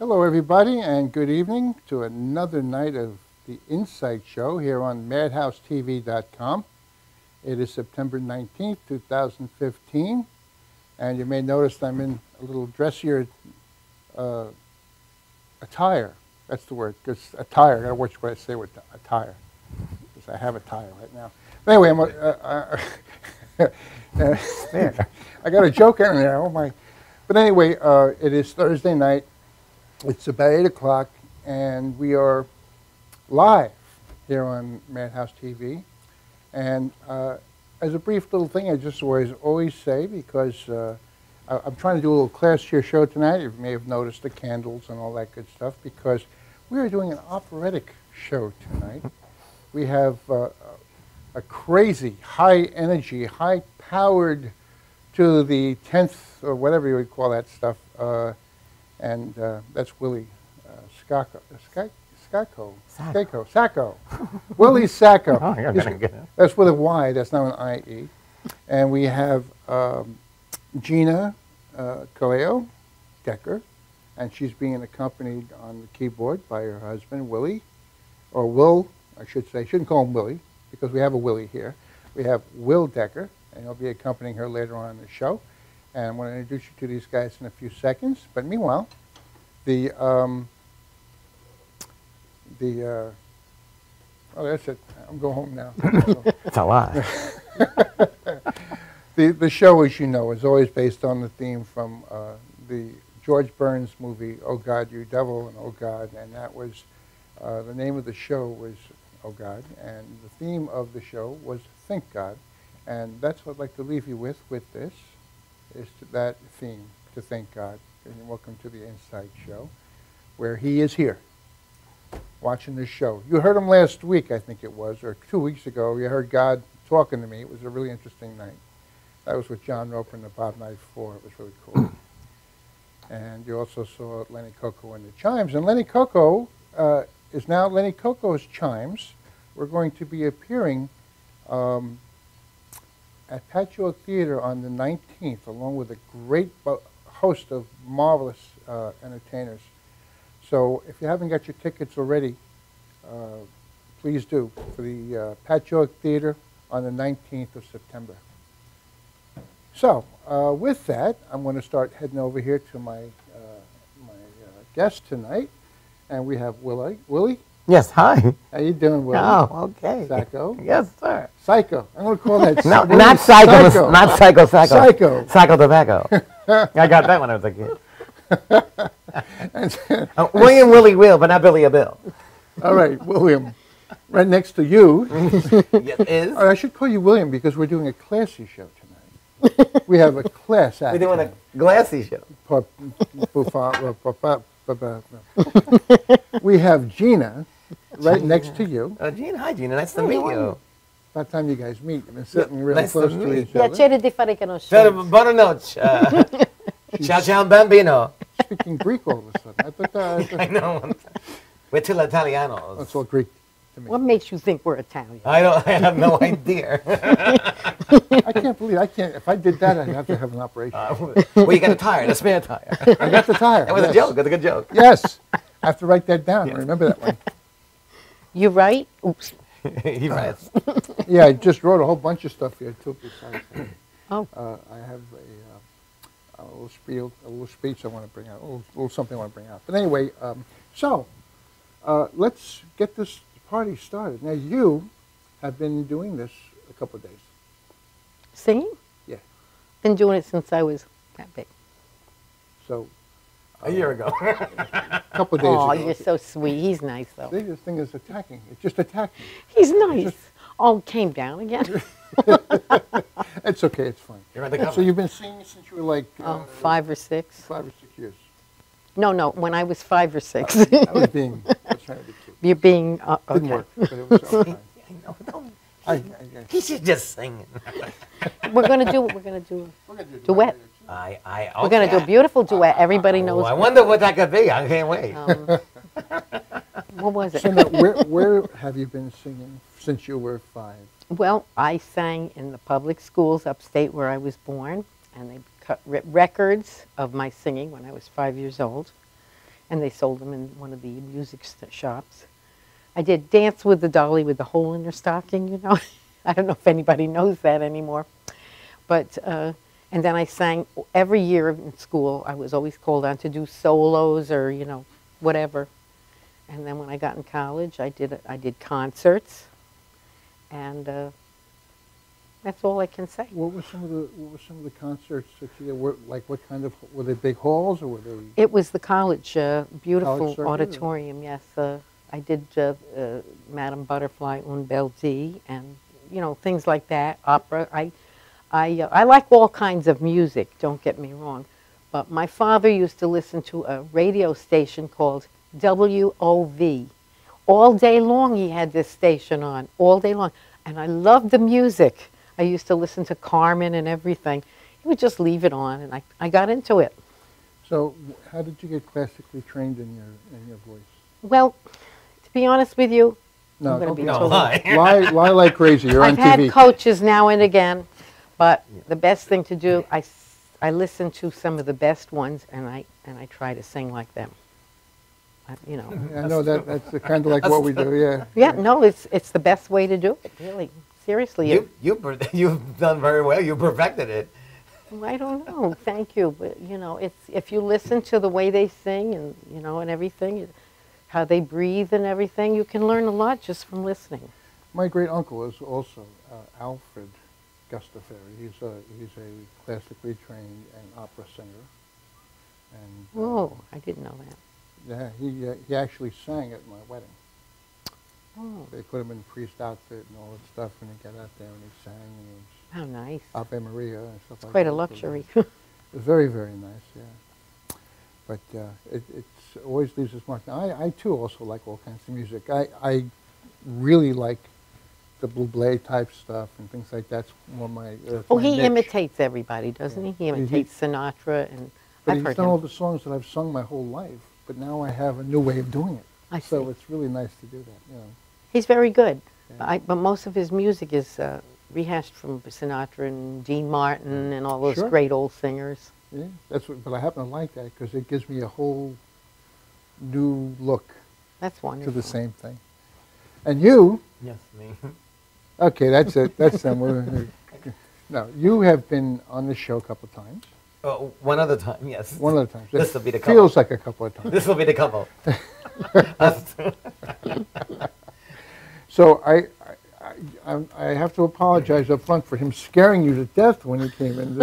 Hello, everybody, and good evening to another night of the Insight Show here on MadhouseTV.com. It is September 19th, 2015, and you may notice I'm in a little dressier attire. That's the word, because attire, I gotta watch what I say with attire, because I have attire right now. But anyway, I got a joke in there, oh my. But anyway, it is Thursday night. It's about 8 o'clock, and we are live here on Madhouse TV. And as a brief little thing, I just always say, because I'm trying to do a little classier show tonight. You may have noticed the candles and all that good stuff, because we are doing an operatic show tonight. We have a crazy, high-energy, high-powered to the 10th, or whatever you would call that stuff, and that's Willy Sacco. Willy Sacco. Oh, you're gonna get it. That's with a Y, that's not an I-E. And we have Gina Colao Decker, and she's being accompanied on the keyboard by her husband, Willy, or Will, I should say. I shouldn't call him Willy, because we have a Willy here. We have Will Decker, and he'll be accompanying her later on in the show. And I'm going to introduce you to these guys in a few seconds. But meanwhile, oh, that's it. I'm going home now. It's a lot. The show, as you know, is always based on the theme from the George Burns movie, Oh God, You Devil, and Oh God. And that was, the name of the show was Oh God. And the theme of the show was Thank God. And that's what I'd like to leave you with this. Is to that theme, to thank God. And welcome to the Inside Show, where he is here, watching this show. You heard him last week, I think it was, or 2 weeks ago. You heard God talking to me. It was a really interesting night. That was with John Roper and the Bob Knight 4. It was really cool. And you also saw Lenny Coco and the Chimes. And Lenny Coco is now Lenny Coco's Chimes. We're going to be appearing at Patchogue Theater on the 19th, along with a great host of marvelous entertainers. So if you haven't got your tickets already, please do, for the Patchogue Theater on the 19th of September. So with that, I'm going to start heading over here to my guest tonight, and we have Willy. Willy? Yes, hi. How you doing, Willy? Oh, okay. Sacco? Yes, sir. Psycho. I'm going to call that No, not Psycho. Psycho. Not Psycho. Psycho. Psycho tobacco. I got that when I was a kid. William Willie Will, but not Billy a Bill. All right, William. Right next to you. Yes, is. I should call you William because we're doing a classy show tonight. We have a class act. We're doing a glassy show. We have Gina right next to you. Gina, hi Gina, nice to meet you. By the time you guys meet, you've been sitting real close to each other. Piacere di fare conoscenza. Buona noche. Ciao, ciao, bambino. Speaking Greek all of a sudden. I thought I know. We're two Italianos. that's all Greek to me. What makes you think we're Italian? I have no idea. I can't believe if I did that, I'd have to have an operation. Well, you got a tire, the spare tire. I got the tire. That was a joke. It was a good joke. Yes. I have to write that down. Remember that one. You right? Oops. He writes. Yeah, I just wrote a whole bunch of stuff here too. Besides that. Oh. I have a little speech I want to bring out, a little something I want to bring out. But anyway, so let's get this party started. Now you have been doing this a couple of days. Singing? Yeah. Been doing it since I was that big. So. A year ago. A couple of days ago. Oh, you're so sweet. He's nice, though. See, this thing is attacking. It just attacked me. He's nice. Oh, came down again. It's okay. It's fine. You're at the cover. So you've been singing since you were like 5 or 6. 5 or 6 years. No, when I was 5 or 6. I was trying to be cute. You're being Didn't okay. work, but it was all fine. He should just sing. We're gonna do duet. Okay. We're gonna do a beautiful duet. Everybody knows. I wonder what that could be. I can't wait. What was it? So now, where have you been singing since you were 5? Well, I sang in the public schools upstate where I was born, and they cut records of my singing when I was 5 years old. and they sold them in one of the music shops. I did Dance with the Dolly with the hole in her stocking, you know. I don't know if anybody knows that anymore. But, and then I sang every year in school. I was always called on to do solos or, you know, whatever. And then when I got in college, I did concerts, and that's all I can say. What were some of the concerts that you did? What kind of, were they big halls or were they? It was the college, beautiful College circuit, or? auditorium, yes. I did Madame Butterfly, Un Bel D, and, you know, things like that, opera. I like all kinds of music, don't get me wrong. But my father used to listen to a radio station called WOV. All day long he had this station on, all day long. And I loved the music. I used to listen to Carmen and everything. He would just leave it on, and I got into it. So how did you get classically trained in your voice? Well, to be honest with you, No, I'm going to be No, totally lie. lie like crazy. You're on I've TV. had coaches now and again, but the best thing to do, I listen to some of the best ones, and I try to sing like them. You know. I know that's kind of like what we do. Yeah. Yeah, no, it's the best way to do it. Really, seriously. You've done very well. You perfected it. I don't know. Thank you, but you know, it's if you listen to the way they sing and you know and everything, how they breathe and everything, you can learn a lot just from listening. My great uncle is also Alfred Gustafari. He's a classically trained and opera singer. And Oh, I didn't know that. yeah, he actually sang at my wedding. Oh, They put him in priest outfit and all that stuff, and he got out there and he sang and he was how nice. Ave Maria and stuff like that. Quite a luxury. It was very, very nice, yeah. But it's always leaves its mark. Now, I too also like all kinds of music. I really like the Bublé type stuff and things like that. That's more my Oh, my he niche. imitates everybody, doesn't he? He imitates Sinatra, and But I've he's heard done all him. the songs that I've sung my whole life, but now I have a new way of doing it. I So see. it's really nice to do that, you know. He's very good, Yeah. but most of his music is rehashed from Sinatra and Dean Martin and all those Sure. great old singers. Yeah, that's what. But I happen to like that because it gives me a whole new look That's to wonderful. the same thing. And you, Yes, me. okay, that's it. That's them. No, you have been on the show a couple of times. One other time, yes. One of the times. This will be the couple. Feels like a couple of times. This will be the couple. So I have to apologize up front for him scaring you to death when he came in.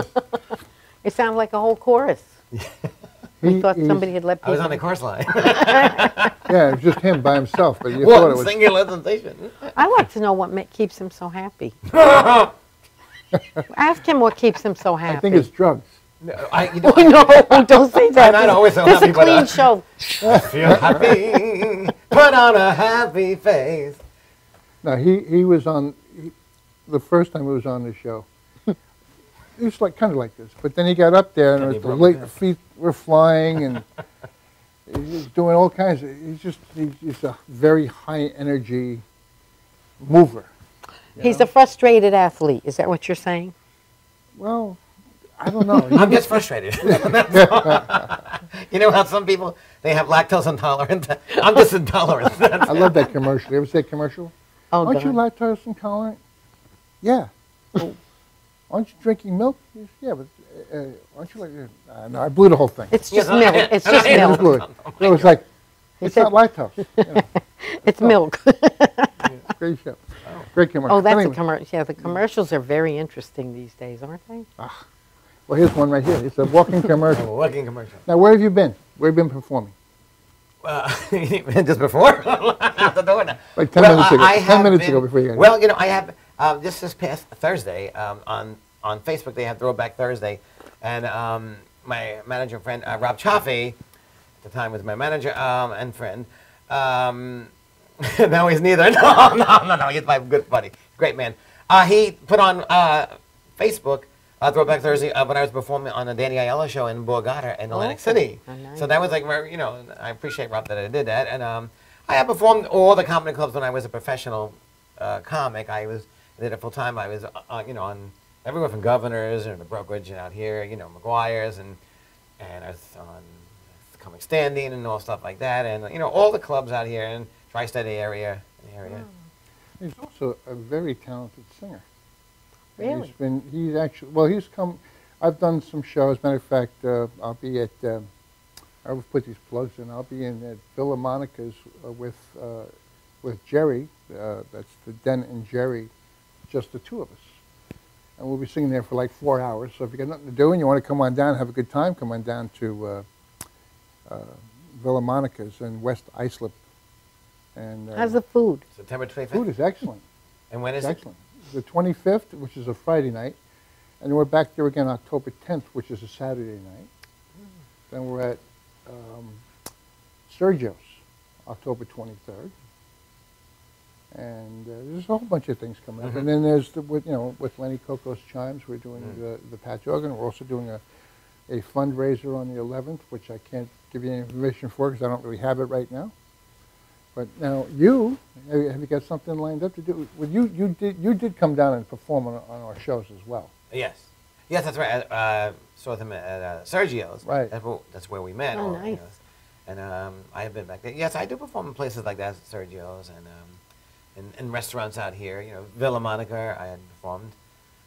It sounded like a whole chorus. We thought he's- somebody had let I people. was on the course line. Yeah, it was just him by himself, but you thought it One was. singular sensation. I like to know what keeps him so happy. Ask him what keeps him so happy. I think it's drugs. No, you know, No, don't say that. I'm not always so This is happy, a but, clean show. feel happy. Put on a happy face. No, he was on, the first time he was on the show, he was like, kind of like this, but then he got up there and And it he was the broke late, his neck. feet were flying and he was doing all kinds of, he's a very high energy mover. you He's know? a frustrated athlete. Is that what you're saying? Well, I don't know. I'm just frustrated. That's all. You know how some people, they have lactose intolerant? I'm just intolerant. I love that commercial. You ever see that commercial? Oh, Aren't you God. lactose intolerant? Yeah. Aren't you drinking milk? Yes, yeah, but aren't you like? No, I blew the whole thing. It's just Yes, milk. It's just I milk. blew it. It was like, it's said- not lactose. You know, It's milk. great show. Great commercial. Oh, that's a Anyway, commercial. Yeah, the commercials are very interesting these days, aren't they? well, here's one right here. It's a walking commercial. Working commercial. Now, where have you been? Where have you been performing? Just before? Out the door now. Like 10 minutes ago. 10 minutes ago before you got Well, you know, I have, just this past Thursday, on Facebook, they have Throwback Thursday, and my manager friend, Rob Chaffee, at the time was my manager and friend, now he's neither. No, he's my good buddy, great man. He put on Facebook Throwback Thursday when I was performing on the Danny Aiello show in Borgata in Atlantic City. Oh, nice. So that was like, you know, I appreciate Rob that I did that. And I have performed all the comedy clubs when I was a professional comic. I did it full time. I was, you know, on everywhere from Governors and the Brokerage and out here, you know, McGuire's, and I was on comic standing and all stuff like that, and you know all the clubs out here in tri-state area. He's also a very talented singer. And Really? he's actually, well, he's come, I've done some shows. Matter of fact, I'll be at, I always put these plugs in, I'll be in at Villa Monica's with Jerry, that's the Dent and Jerry, just the two of us. And we'll be singing there for like 4 hours. So if you got nothing to do and you want to come on down and have a good time, come on down to Villa Monica's in West Islip. And How's the food? September 25th. food is excellent. And when is It's it? excellent. The 25th, which is a Friday night, and then we're back there again October 10th, which is a Saturday night. Then we're at Sergio's, October 23rd. And there's a whole bunch of things coming up. And then there's, with Lenny Coco's Chimes, we're doing the patch organ. We're also doing a fundraiser on the 11th, which I can't give you any information for because I don't really have it right now. But now have you got something lined up to do? Well, you did come down and perform on our shows as well. Yes. Yes, that's right. I saw them at Sergio's. Right. That's where we met. Oh, nice. And I have been back there. Yes, I do perform in places like that, Sergio's, and in restaurants out here. You know, Villa Monica, I had performed.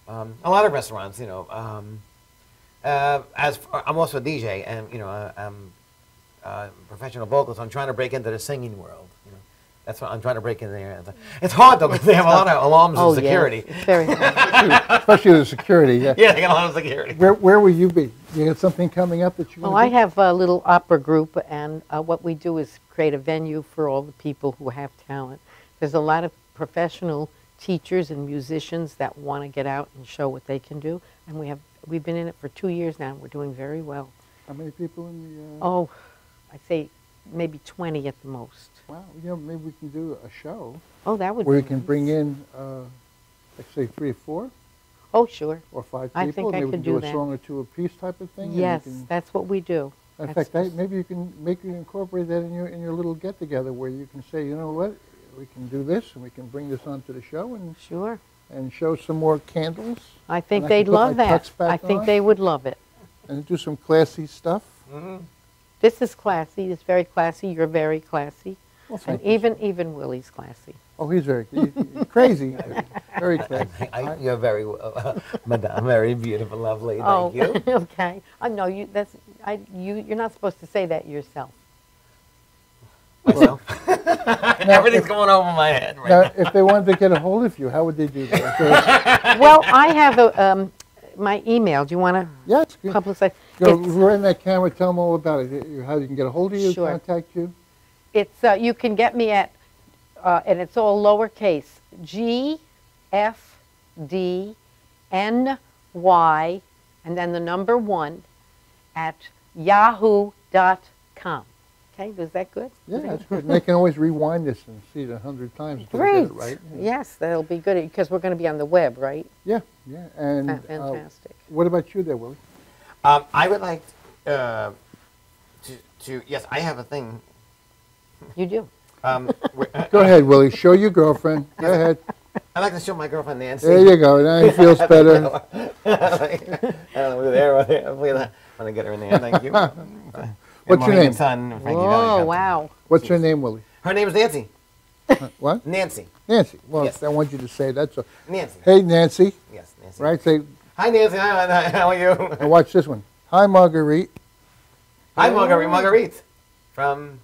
A lot of restaurants, I'm also a DJ, and I'm a professional vocalist. I'm trying to break into the singing world. That's what I'm trying to break in there. It's hard though because they have a lot of alarms and security. Yes, very hard. Especially the security. Yeah. Yeah, they got a lot of security. Where will you be? You got something coming up that you're Well, going I have a little opera group, and what we do is create a venue for all the people who have talent. There's a lot of professional teachers and musicians that want to get out and show what they can do, and we've been in it for 2 years now. And we're doing very well. How many people in the? Oh, I'd say maybe 20 at the most. Wow, maybe we can do a show Oh, that would where be we can nice. bring in, let's say 3 or 4 Oh, sure. or 5 people. I think I maybe we could can do a that. song or two a piece type of thing. and we Yes, can- that's what we do. in That's fact, maybe you can incorporate that in your little get together where you can say, you know what, we can do this and we can bring this onto the show Sure. and show some more candles I think And I can they'd put love my that. tux back I think on. they would love it. and do some classy stuff. This is classy. It's very classy. You're very classy. Well, And thank you. even Willie's classy. Oh, he's he's crazy, very classy. You're very, madame, very beautiful, lovely. Thank Oh, you. okay. No, you're not supposed to say that yourself. Myself. Everything's going over my head right Now, now. if they wanted to get a hold of you, how would they do that? Well, I have my email. Do you want to Yes, good. publicize? Go It's- right in that camera. Tell them all about it. How you can get a hold of you, Sure. contact you. It's you can get me at, and it's all lowercase, GFDNY, and then the number 1 at yahoo.com. Okay, was that good? Yeah, that's good. And they can always rewind this and see it 100 times until they Great. get it right. Yes, that'll be good because we're going to be on the web, right? Yeah, yeah. And Fantastic. what about you there, Willie? I would like to yes, I have a thing. You do. Go ahead, Willie. Show your girlfriend. Go ahead. I'd like to show my girlfriend Nancy. There you go. Now he feels better. I don't know, over there. I'm going to get her in there. Thank you. What's your name? Son, Frankie Whoa, Valley. wow. What's your name, Willie? Her name is Nancy. What? Nancy. Nancy. Well, Yes. I want you to say that. So, Nancy. hey, Nancy. Yes, Nancy. Right? Say, Hi, Nancy. Hi, how are you? and watch this one. Hi, Marguerite. Hi, Marguerite. Marguerite. From...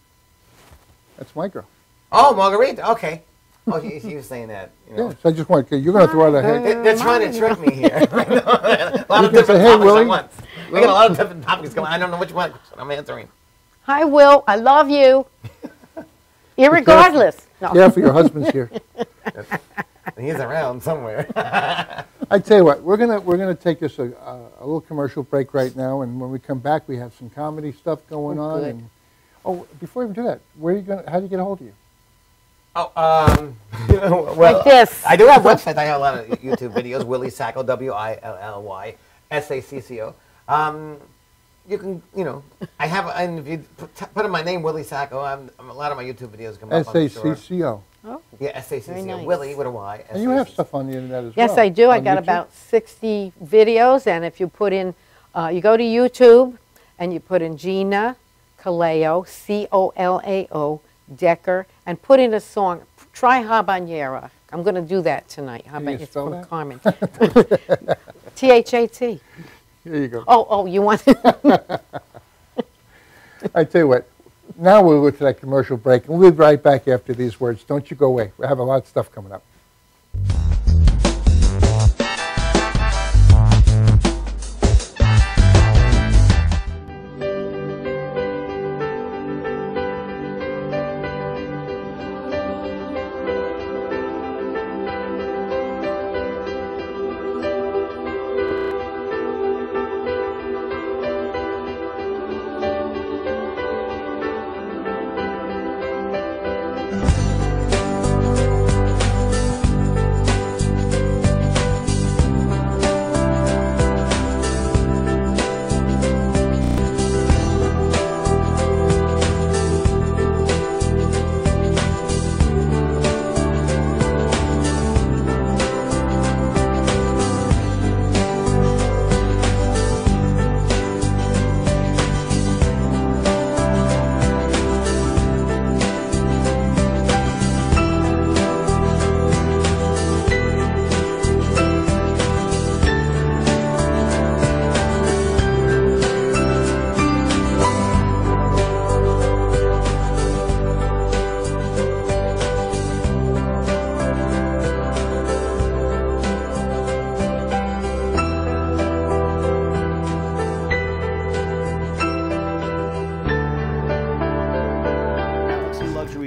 That's my girl. Oh, Marguerite. Okay. Oh, she was saying that. You know. Yeah. So I just want, you're going to throw out a head. They're trying to trick me here. I know. A lot You of can different say, "Hey, topics Willie." at once. We got a lot of different topics going. I don't know which one I'm answering. Hi, Will. I love you. Irregardless. No. Yeah, for your husband's here. He's around somewhere. I tell you what, we're gonna take this a little commercial break right now, and when we come back, we have some comedy stuff going on. good. And before we do that, where are you gonna? How do you get a hold of you? Oh, well, Like this. I do have a website. I have a lot of YouTube videos. Willy Sacco, WILLYSACCO. You can, I have, and if you put in my name, Willy Sacco, a lot of my YouTube videos come up. I'm sure. SACCO. Oh. Yeah, SACCO. Very nice. Willy with a Y. And you have SACCO. stuff on the internet as well. Yes, I do. I on got YouTube? about 60 videos, and if you put in, you go to YouTube, and you put in Gina, Colao, C-O-L-A-O, Decker, and put in a song. Try Habanera. I'm going to do that tonight. Can you It's spell from that? Carmen. T-H-A-T. Here you go. Oh, you want I tell you what, now we'll go to that commercial break, and we'll be right back after these words. Don't you go away. We have a lot of stuff coming up.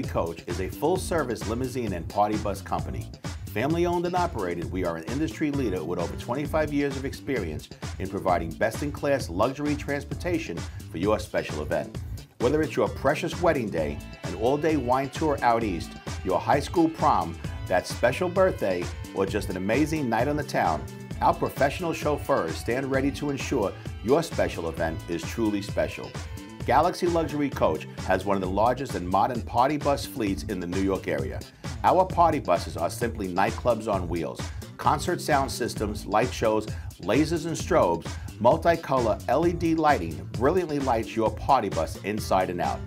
Coach is a full-service limousine and party bus company. Family-owned and operated, we are an industry leader with over 25 years of experience in providing best-in-class luxury transportation for your special event. Whether it's your precious wedding day, an all-day wine tour out east, your high school prom, that special birthday, or just an amazing night on the town, our professional chauffeurs stand ready to ensure your special event is truly special. Galaxy Luxury Coach has one of the largest and modern party bus fleets in the New York area. Our party buses are simply nightclubs on wheels. Concert sound systems, light shows, lasers and strobes, multicolor LED lighting brilliantly lights your party bus inside and out.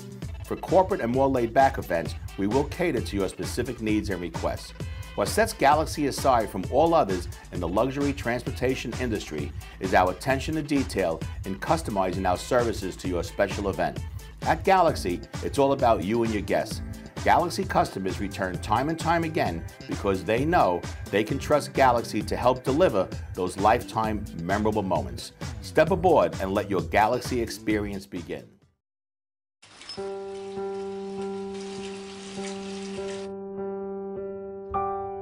For corporate and more laid-back events, we will cater to your specific needs and requests. What sets Galaxy aside from all others in the luxury transportation industry is our attention to detail in customizing our services to your special event. At Galaxy, it's all about you and your guests. Galaxy customers return time and time again because they know they can trust Galaxy to help deliver those lifetime memorable moments. Step aboard and let your Galaxy experience begin.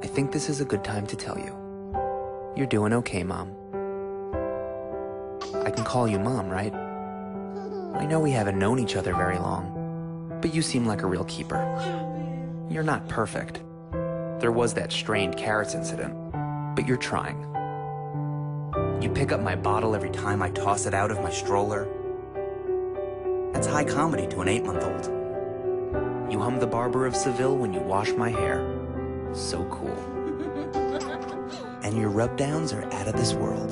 I think this is a good time to tell you. You're doing okay, Mom. I can call you Mom, right? I know we haven't known each other very long, but you seem like a real keeper. You're not perfect. There was that strained carrots incident, but you're trying. You pick up my bottle every time I toss it out of my stroller. That's high comedy to an 8-month-old. You hum the Barber of Seville when you wash my hair. So cool. And your rub-downs are out of this world.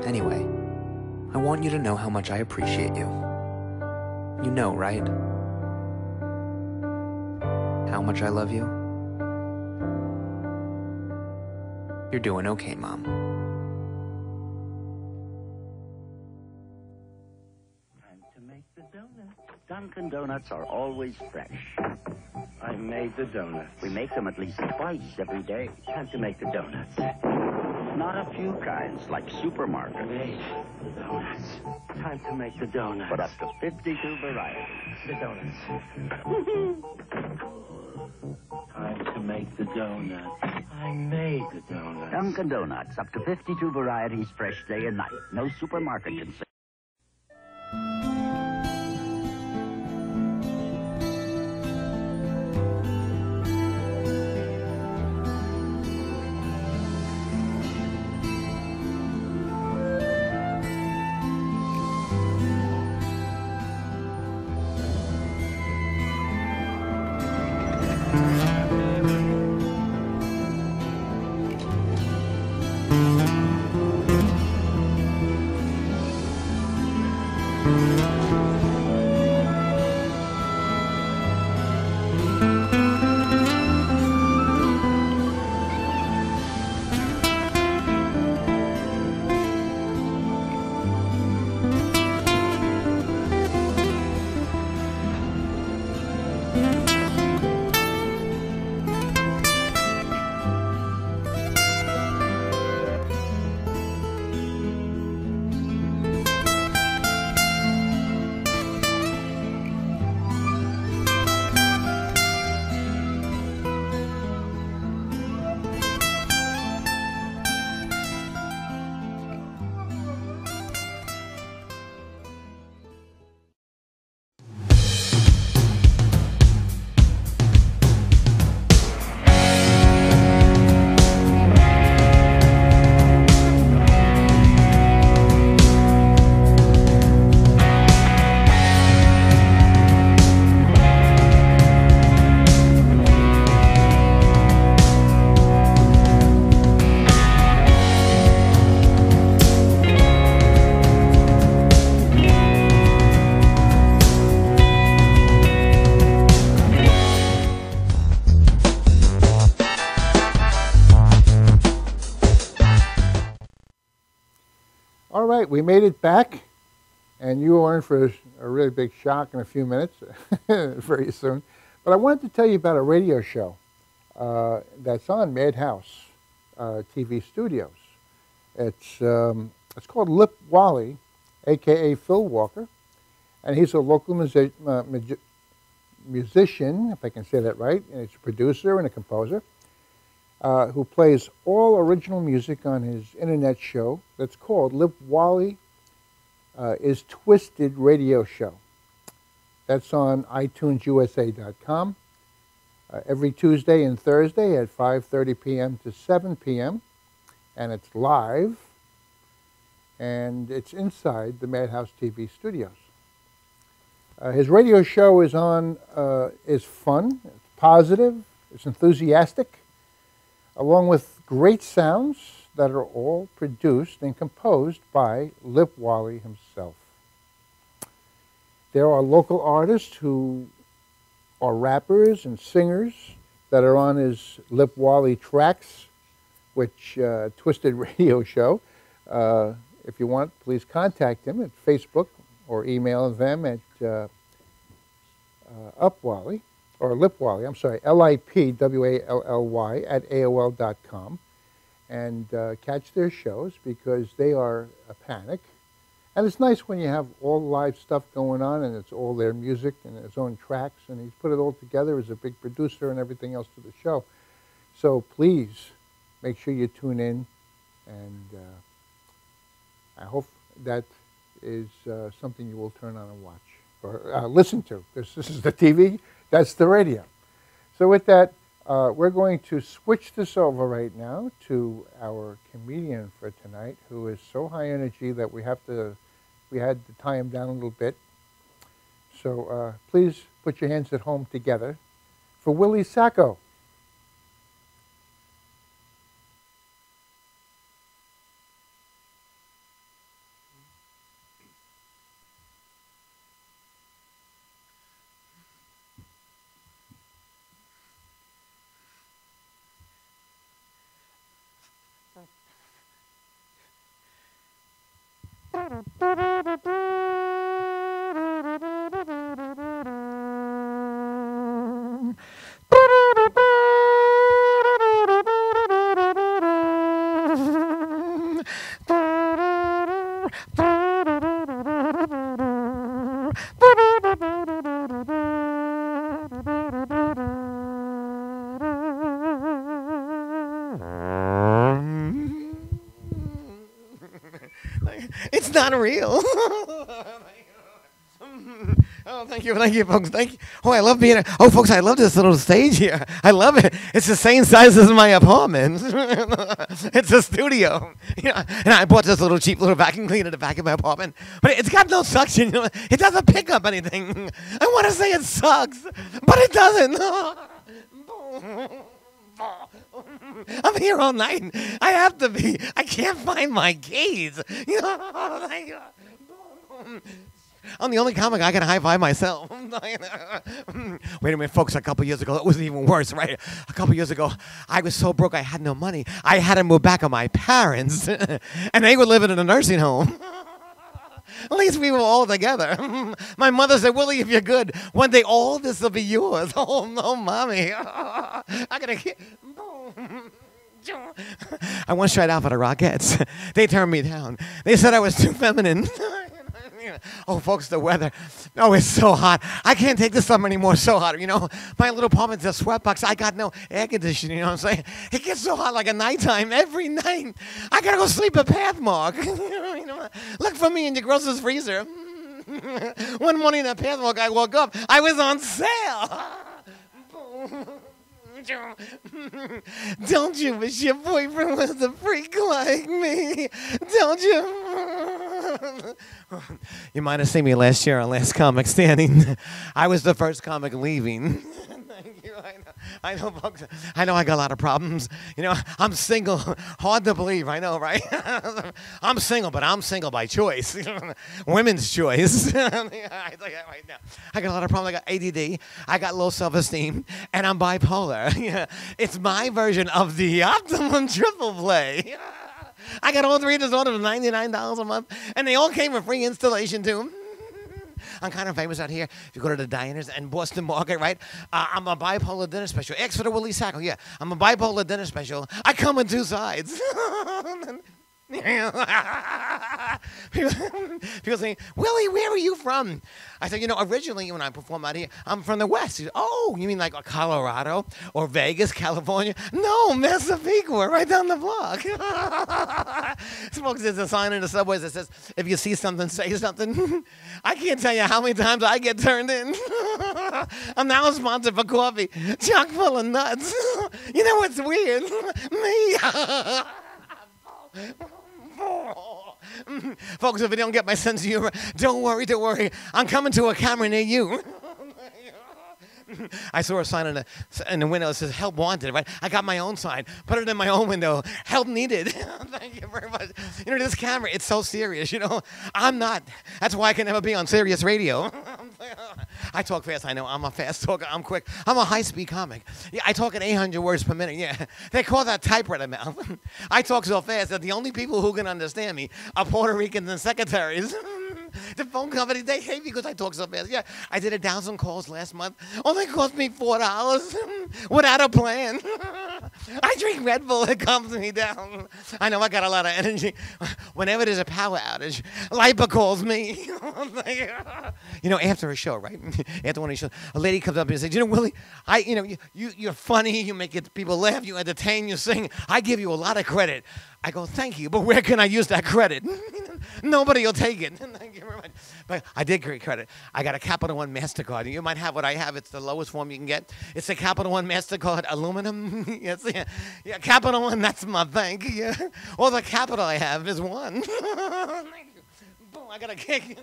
Anyway, I want you to know how much I appreciate you. You know, right? How much I love you? You're doing okay, Mom. Time to make the donuts. Dunkin' Donuts are always fresh. I made the donuts. We make them at least twice every day. Time to make the donuts. Not a few kinds, like supermarket. Made the donuts. Time to make the donuts. But up to 52 varieties. The donuts. Time to make the donuts. I made the donuts. Dunkin' Donuts, up to 52 varieties, fresh day and night. No supermarket can say. All right, we made it back, and you are in for a really big shock in a few minutes, very soon. But I wanted to tell you about a radio show that's on Madhouse TV Studios. It's called Lip Wally, a.k.a. Phil Walker, and he's a local musician, if I can say that right, and he's a producer and a composer, who plays all original music on his internet show that's called Lip Wally is Twisted Radio Show. That's on iTunesUSA.com every Tuesday and Thursday at 5:30 p.m. to 7 p.m. and it's live, and it's inside the Madhouse TV studios. His radio show is fun, it's positive, it's enthusiastic, along with great sounds that are all produced and composed by Lip Wally himself. There are local artists who are rappers and singers that are on his Lip Wally tracks, which Twisted Radio Show. If you want, please contact him at Facebook or email them at Upwally, or Lipwally, I'm sorry, LIPWALLY at AOL.com, and catch their shows because they are a panic. And it's nice when you have all live stuff going on and it's all their music and his own tracks, and he's put it all together as a big producer and everything else to the show. So please make sure you tune in, and I hope that is something you will turn on and watch or listen to, because this is the TV, that's the radio. So with that, we're going to switch this over right now to our comedian for tonight, who is so high energy that we had to tie him down a little bit. So please put your hands at home together for Willy Sacco. It's not real. Oh, thank you, folks. Thank you. Oh, I love being. Oh, folks, I love this little stage here. I love it. It's the same size as my apartment. It's a studio. Yeah, and I bought this little cheap little vacuum cleaner at the back of my apartment, but it's got no suction. It doesn't pick up anything. I want to say it sucks, but it doesn't. I'm here all night. I have to be. I can't find my keys. I'm the only comic I can high-five myself. Wait a minute, folks. A couple years ago, it was even worse, right? A couple years ago, I was so broke I had no money. I had to move back with my parents, and they were living in a nursing home. At least we were all together. My mother said, Willie, if you're good, one day all this will be yours. Oh, no, Mommy. I gotta get... I once tried out for the Rockettes. They turned me down. They said I was too feminine. Oh, folks, the weather. Oh, it's so hot. I can't take this summer anymore. It's so hot. My little apartment's a sweatbox. I got no air conditioning. You know what I'm saying? It gets so hot like at nighttime every night. I got to go sleep at Pathmark. Look for me in your grocer's freezer. One morning at Pathmark, I woke up. I was on sale. Don't you wish your boyfriend was a freak like me? Don't you? You might have seen me last year on Last Comic Standing. I was the first comic leaving. Thank you. I know, folks. I know I got a lot of problems. I'm single. Hard to believe. I know, right? I'm single, but I'm single by choice. Women's choice. I got a lot of problems. I got ADD. I got low self-esteem, and I'm bipolar. It's my version of the optimum triple play. I got all three of those orders for $99 a month, and they all came with free installation too. I'm kind of famous out here. If you go to the diners and Boston Market, right? I'm a bipolar dinner special. X for the Willy Sacco. Yeah, I'm a bipolar dinner special. I come in two sides. People say, Willy, where are you from? I said, originally when I perform out here, I'm from the West. He said, oh, you mean like Colorado or Vegas, California? No, Massapequa, right down the block. Folks, there's a sign in the subways that says, if you see something, say something. I can't tell you how many times I get turned in. I'm now sponsored for coffee, chock full of nuts. You know what's weird? Me. Folks, if you don't get my sense of humor, don't worry. I'm coming to a camera near you. I saw a sign in the window that says, help wanted, right? I got my own sign, put it in my own window, help needed. Thank you very much. This camera, it's so serious, I'm not. That's why I can never be on Sirius Radio. I talk fast, I know. I'm a fast talker. I'm quick. I'm a high-speed comic. Yeah, I talk at 800 words per minute. Yeah, they call that typewriter mouth. I talk so fast that the only people who can understand me are Puerto Ricans and secretaries. The phone company, they hate me because I talk so fast. Yeah, I did 1,000 calls last month. Only cost me $4 without a plan. I drink Red Bull, it calms me down. I know I got a lot of energy. Whenever there's a power outage, Lipa calls me. After a show, right? After one of these shows, a lady comes up and says, Willy, you're funny, you make people laugh, you entertain, you sing. I give you a lot of credit. I go, thank you, but where can I use that credit? Nobody will take it. Thank you very much. But I did get credit. I got a Capital One MasterCard. You might have what I have. It's the lowest form you can get. It's a Capital One MasterCard aluminum. Yes, yeah, Capital One, that's my bank. Yeah. All the capital I have is one. Thank you. Boom, I got a kick.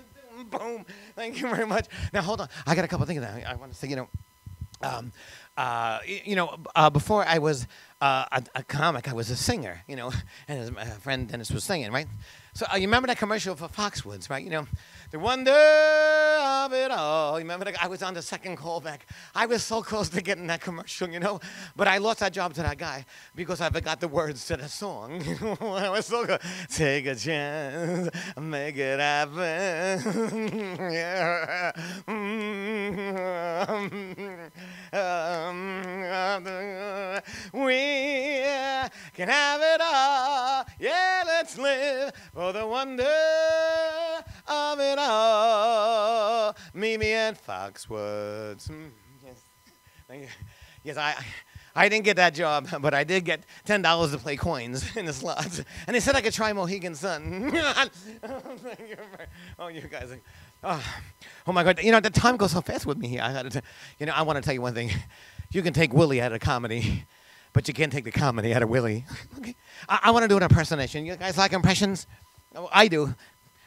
Boom. Thank you very much. Now, hold on. I got a couple things I want to say, before I was a comic, I was a singer, and my friend Dennis was singing, right? So you remember that commercial for Foxwoods, right? The wonder of it all. You remember that? I was on the second callback. I was so close to getting that commercial, but I lost that job to that guy because I forgot the words to the song. I was so good. Take a chance, make it happen. Yeah. We can have it all. Yeah, let's live for the wonder of it all. Meet me at Foxwoods. Yes. Thank you. Yes, I didn't get that job, but I did get $10 to play coins in the slots. And they said I could try Mohegan Sun. Oh, you guys. Oh my God. The time goes so fast with me here. I want to tell you one thing. You can take Willy out of comedy, but you can't take the comedy out of Willy. Okay. I want to do an impersonation. You guys like impressions? Oh, I do.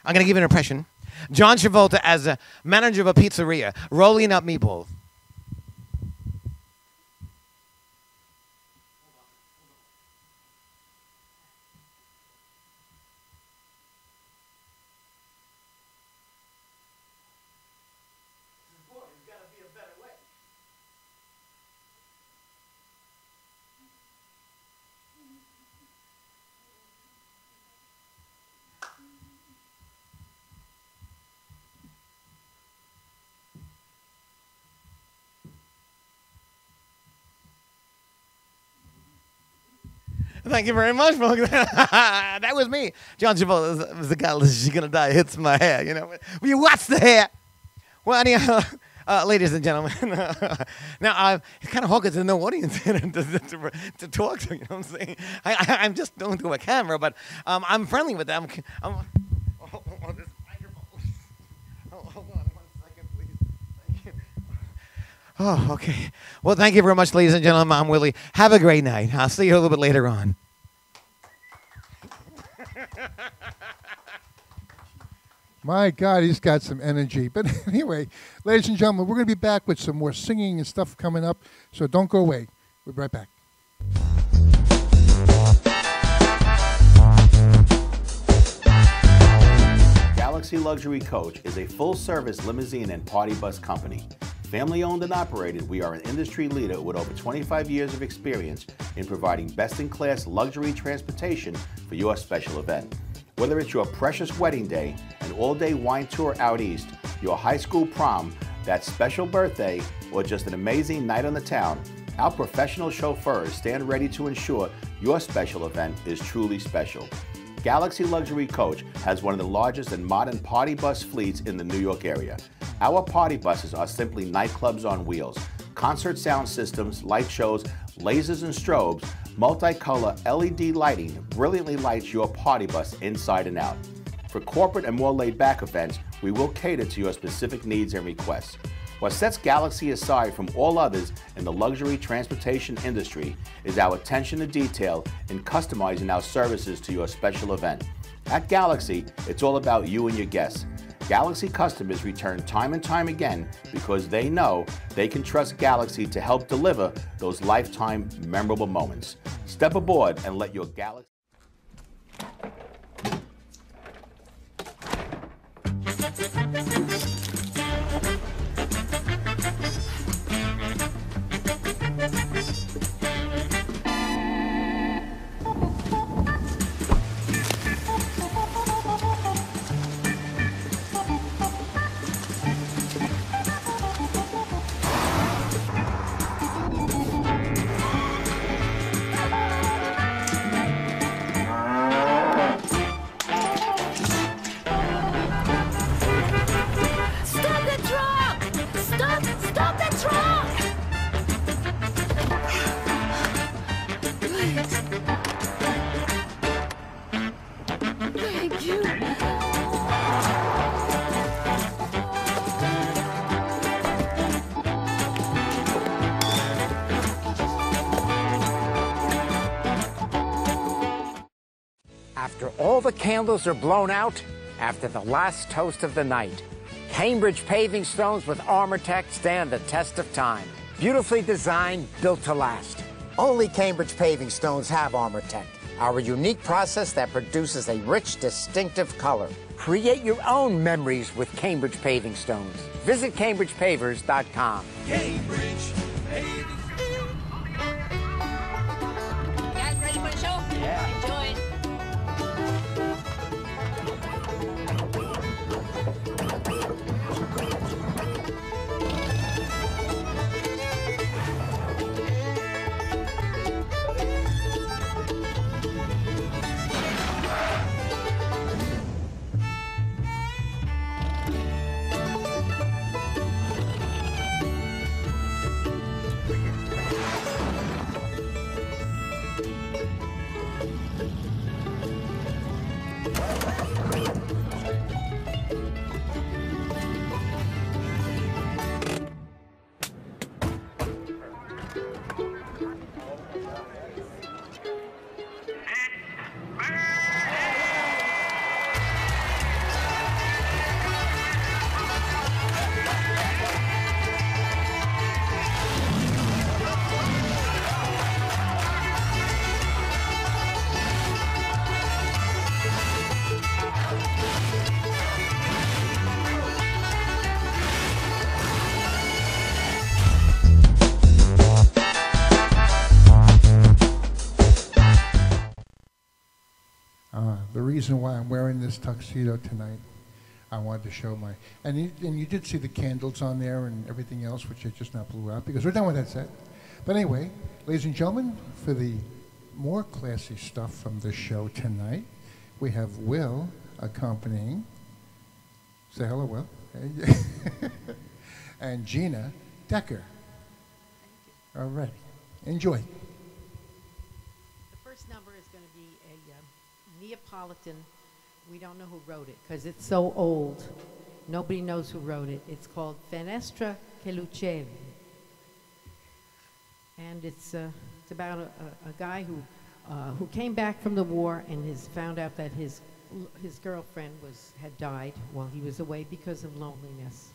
I'm going to give you an impression. John Travolta as a manager of a pizzeria, rolling up meatballs. Thank you very much, folks. That was me. John Travolta was the guy She's Gonna Die hits my hair, Will you watch the hair? Well, anyhow, ladies and gentlemen, now it's kind of hard because there's no audience here to talk to, you know what I'm saying? I'm just going to a camera, but I'm friendly with them. This microphone. Hold on 1 second, please. Thank you. Oh, okay. Well, thank you very much, ladies and gentlemen. I'm Willy. Have a great night. I'll see you a little bit later on. My God, he's got some energy. But anyway, ladies and gentlemen, we're going to be back with some more singing and stuff coming up. So don't go away. We'll be right back. Galaxy Luxury Coach is a full-service limousine and party bus company. Family owned and operated, we are an industry leader with over 25 years of experience in providing best-in-class luxury transportation for your special event. Whether it's your precious wedding day, an all-day wine tour out east, your high school prom, that special birthday, or just an amazing night on the town, our professional chauffeurs stand ready to ensure your special event is truly special. Galaxy Luxury Coach has one of the largest and modern party bus fleets in the New York area. Our party buses are simply nightclubs on wheels. Concert sound systems, light shows, lasers and strobes, multicolor LED lighting brilliantly lights your party bus inside and out. For corporate and more laid-back events, we will cater to your specific needs and requests. What sets Galaxy aside from all others in the luxury transportation industry is our attention to detail in customizing our services to your special event. At Galaxy, it's all about you and your guests. Galaxy customers return time and time again because they know they can trust Galaxy to help deliver those lifetime memorable moments. Step aboard and let your Galaxy... After all the candles are blown out, after the last toast of the night, Cambridge paving stones with ArmorTech stand the test of time. Beautifully designed, built to last. Only Cambridge paving stones have ArmorTech, our unique process that produces a rich, distinctive color. Create your own memories with Cambridge paving stones. Visit CambridgePavers.com. Cambridge Paving. You guys ready for the show? Yeah. Enjoy it. The reason why I'm wearing this tuxedo tonight, I wanted to show my, and you did see the candles on there and everything else, which I just now blew out because we're done with that set. But anyway, ladies and gentlemen, for the more classy stuff from the show tonight, we have Will accompanying. Say hello, Will. And Gina Decker. All right, enjoy. The first number is going to be a Neapolitan. We don't know who wrote it because it's so old. Nobody knows who wrote it. It's called Finestra che Lucevi. And it's about a guy who came back from the war and found out that his girlfriend had died while he was away because of loneliness.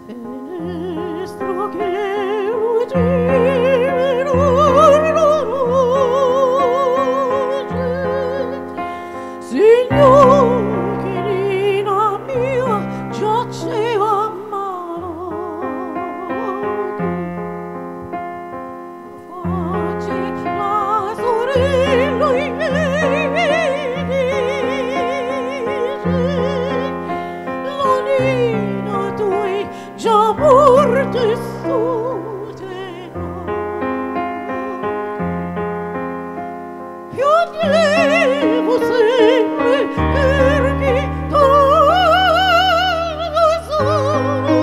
Fenestro che uggivano Signor, Chirina mia, giaceva malato. Facci la sorella in la nina tua già morte suterà. Piangevo sempre perché torno solo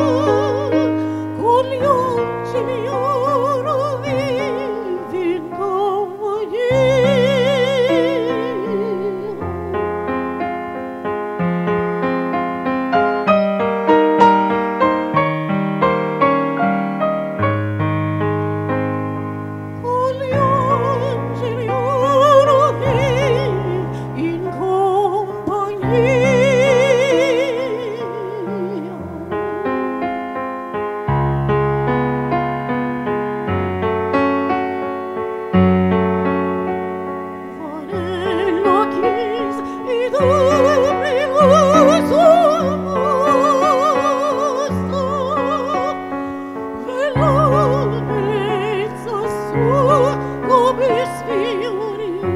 con gli angeli ora vivi in compagnia. Con gli angeli ora vivi in compagnia. Va nella chiesa ed apre la sua mostra e la bellezza sua come sfiorita.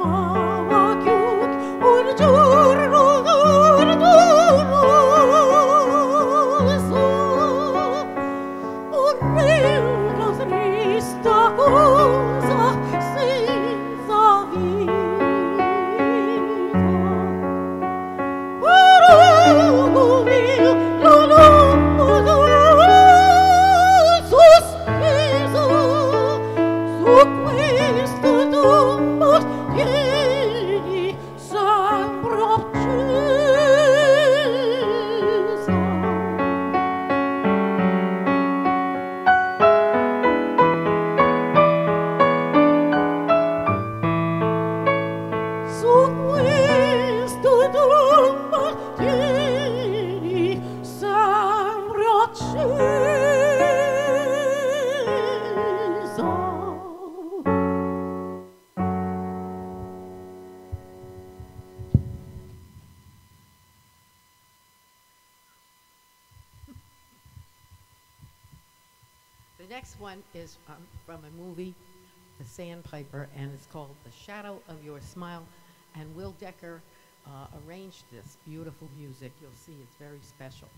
Brillava chiuso un giorno gorgonoso, orrenda trista cosa senza vita. Parogo mio, la lampada sospesa su questa tomba tieni sempre accesa. Su questa tomba tieni sempre accesa. The next one is from a movie, The Sandpiper, and it's called The Shadow of Your Smile. And Will Decker arranged this beautiful music. You'll see it's very special.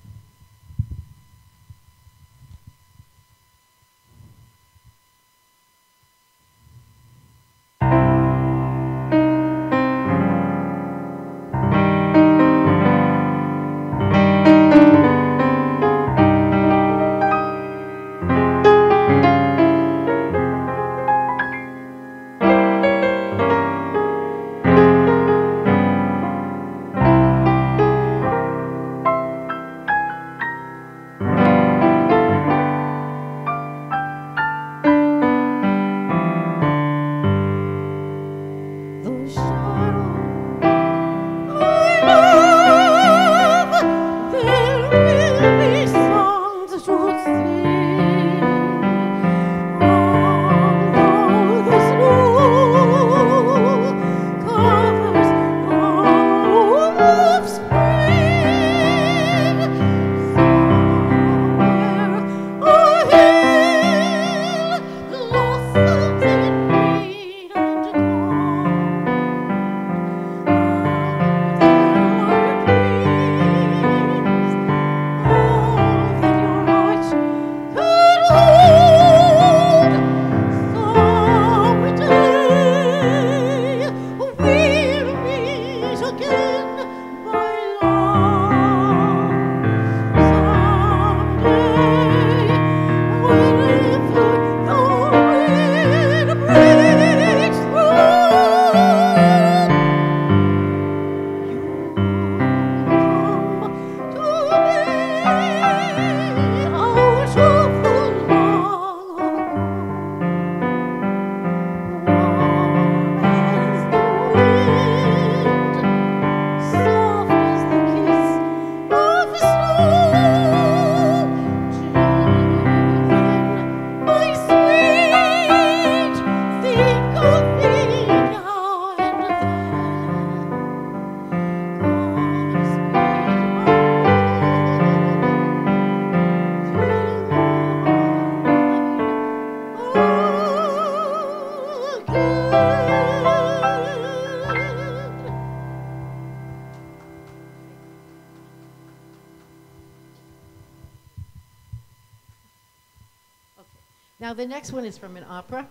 Now the next one is from an opera,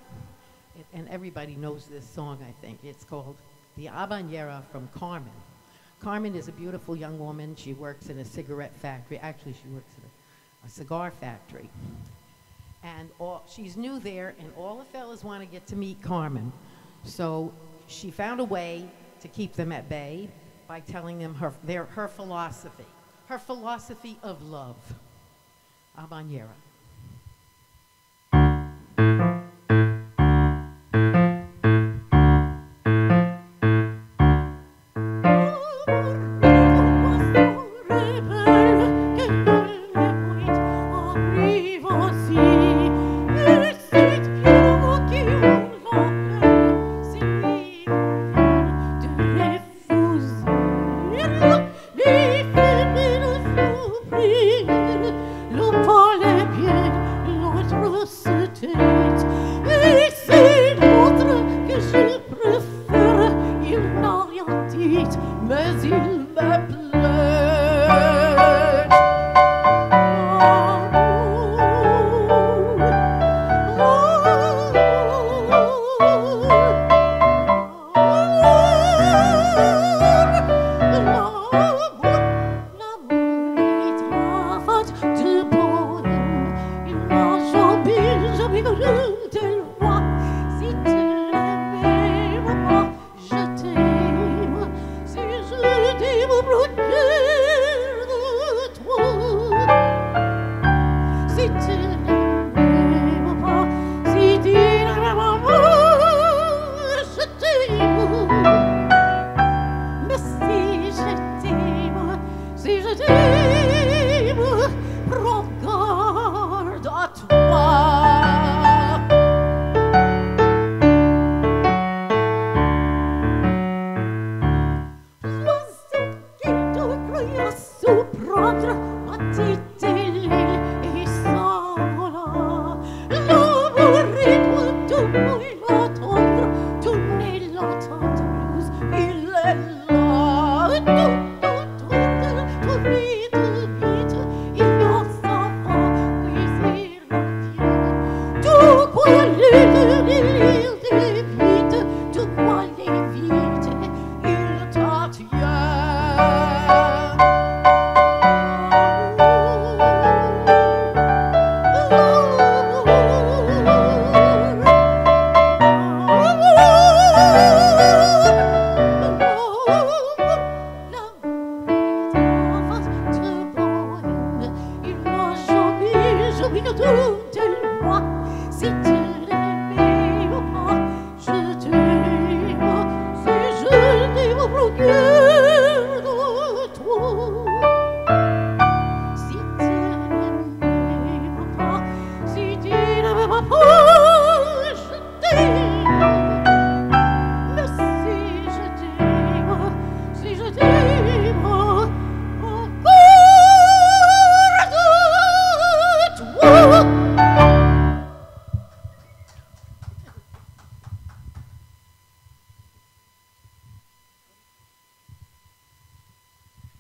and everybody knows this song, I think. It's called The Habanera from Carmen. Carmen is a beautiful young woman. She works in a cigarette factory. Actually, she works in a cigar factory. And she's new there, and all the fellas want to get to meet Carmen. So she found a way to keep them at bay by telling them her philosophy of love. Habanera.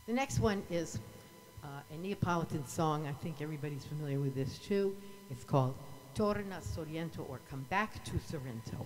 The next one is a Neapolitan song. I think everybody's familiar with this too. It's called Torna Sorrento, or Come Back to Sorrento.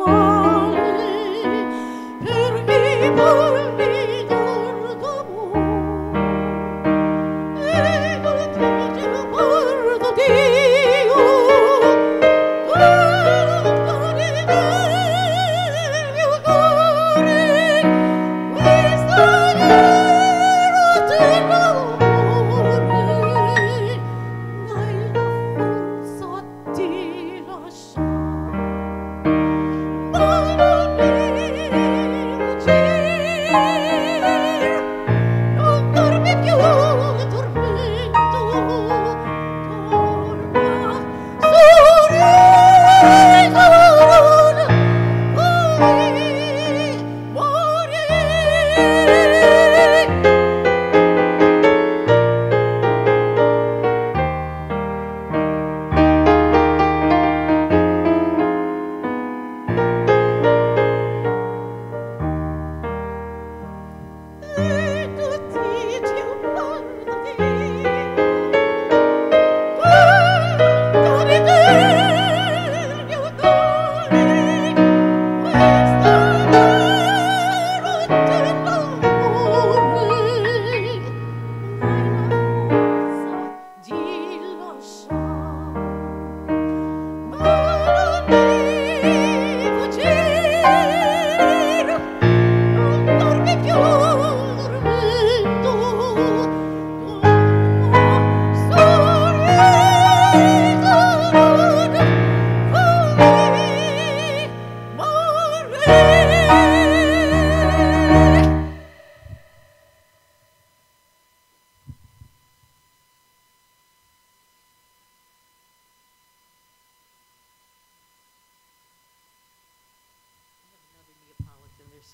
Oh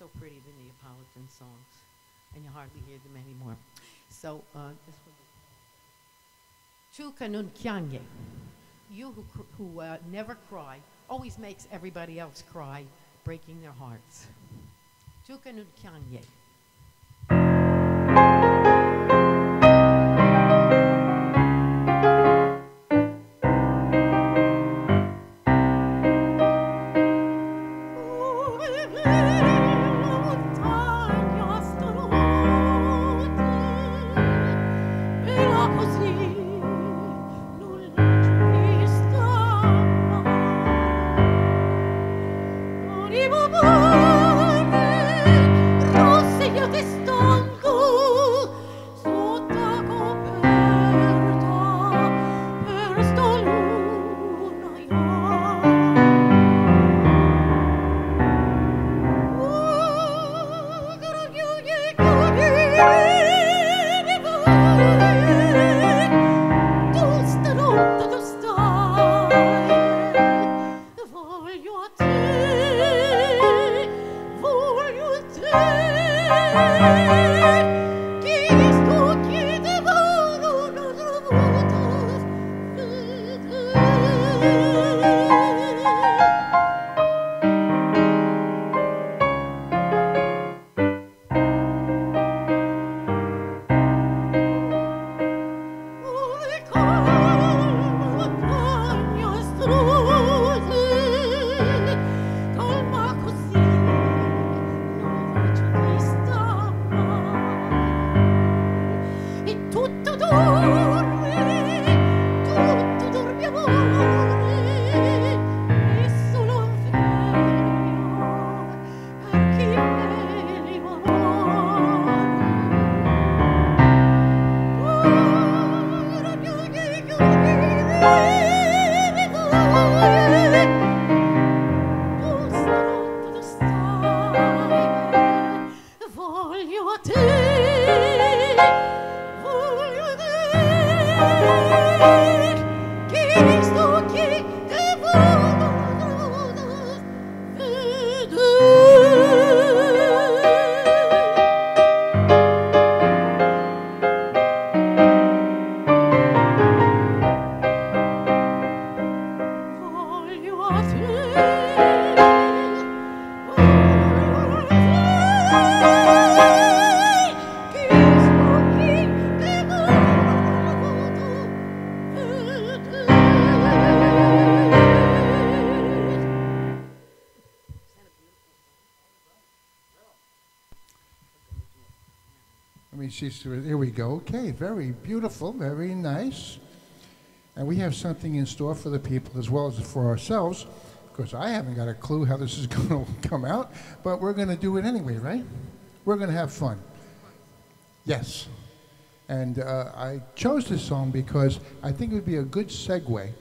so pretty, the Neapolitan songs, and you hardly hear them anymore. So this will be Chuka nun kyange. You who never cry always makes everybody else cry, breaking their hearts. Chuka nun kyange. Here we go. Okay, very beautiful, very nice. And we have something in store for the people as well as for ourselves, because I haven't got a clue how this is going to come out, but we're going to do it anyway, right? We're going to have fun. Yes. And I chose this song because I think it would be a good segue.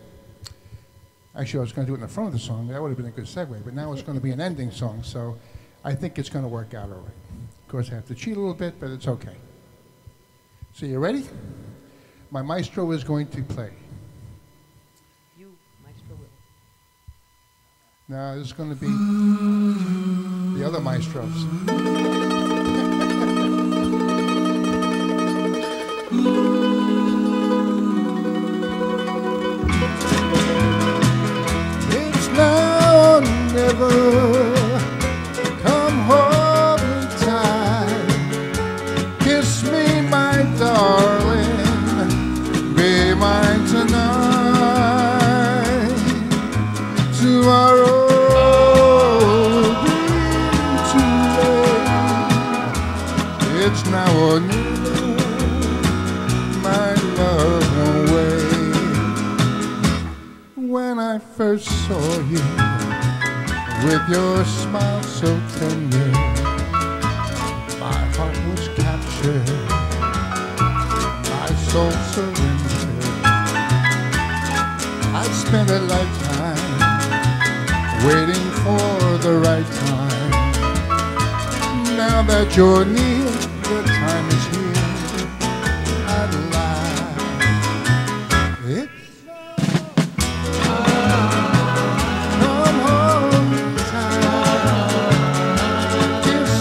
Actually, I was going to do it in the front of the song. That would have been a good segue, but now it's going to be an ending song, so I think it's going to work out all right. Of course, I have to cheat a little bit, but it's okay. So you ready? My maestro is going to play. You, Maestro Will. Now this is going to be the other maestros. It's now or never. Come home time. Kiss me, my darling. Be mine tonight. Tomorrow will be too late. It's now or never. My love won't wait. When I first saw you, with your smile so tender, my heart was captured, my soul surrendered. I spent a lifetime waiting for the right time. Now that you're near, the time is here at last. It's come home time. Kiss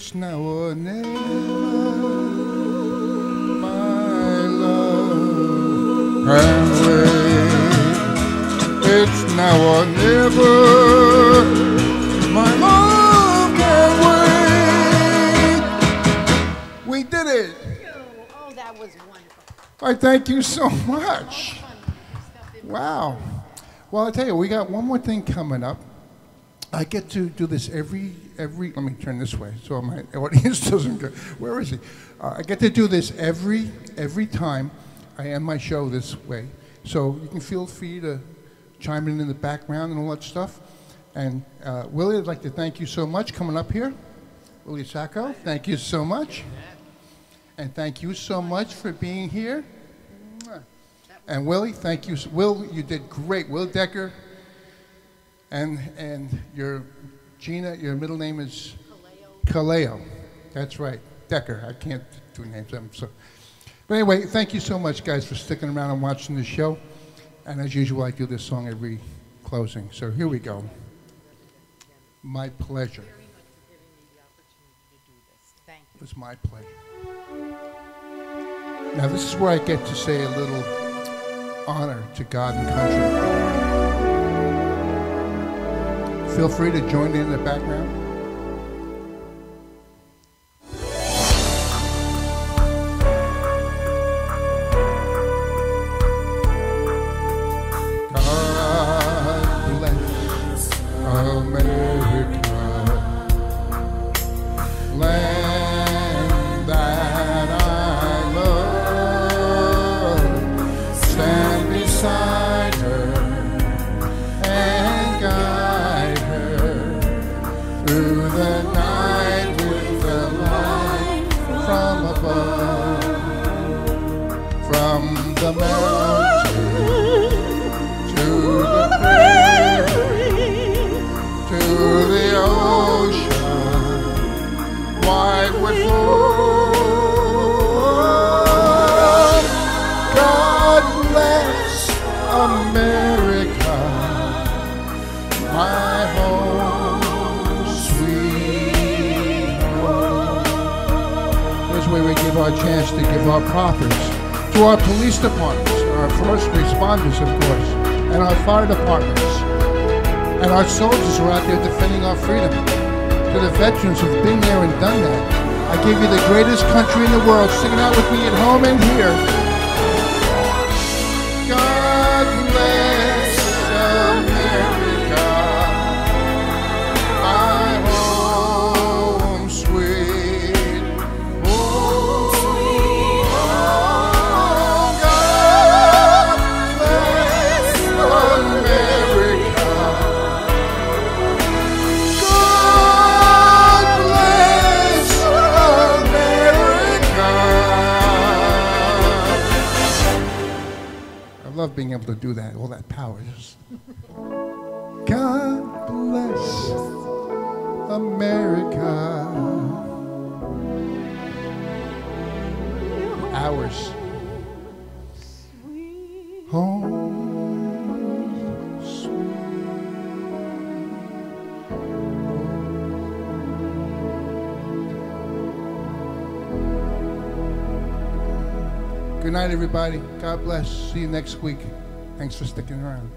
It's now or never, my love can wait. It's now or never, my love can wait. We did it. Oh, that was wonderful. I thank you so much. Wow. Well, I'll tell you, we got one more thing coming up. I get to do this every, let me turn this way so my audience doesn't go, where is he? I get to do this every time I end my show this way. So you can feel free to chime in the background and all that stuff. And Willie, I'd like to thank you so much coming up here. Willy Sacco, thank you so much. And thank you so much for being here. And Willie, thank you. Will, you did great. Will Decker. And your Gina, your middle name is Colao. That's right, Decker. I can't do names. But anyway, thank you so much, guys, for sticking around and watching the show. And as usual, I do this song every closing. So here we go. My pleasure. It was my pleasure. Now this is where I get to say a little honor to God and country. Feel free to join in the background. God bless America, land that I love. Stand beside her and guide through the night with the light from above, from the mountain to the prairie, to the ocean, wide with love. God bless America, my home. Where we give our chance to give our profits to our police departments, our first responders, of course, and our fire departments, and our soldiers who are out there defending our freedom, to the veterans who've been there and done that. I give you the greatest country in the world. Sing it out with me at home and here. God bless America, my home sweet. I love being able to do that, all that power. Just God bless America. Ours. Home sweet. Good night, everybody. God bless. See you next week. Thanks for sticking around.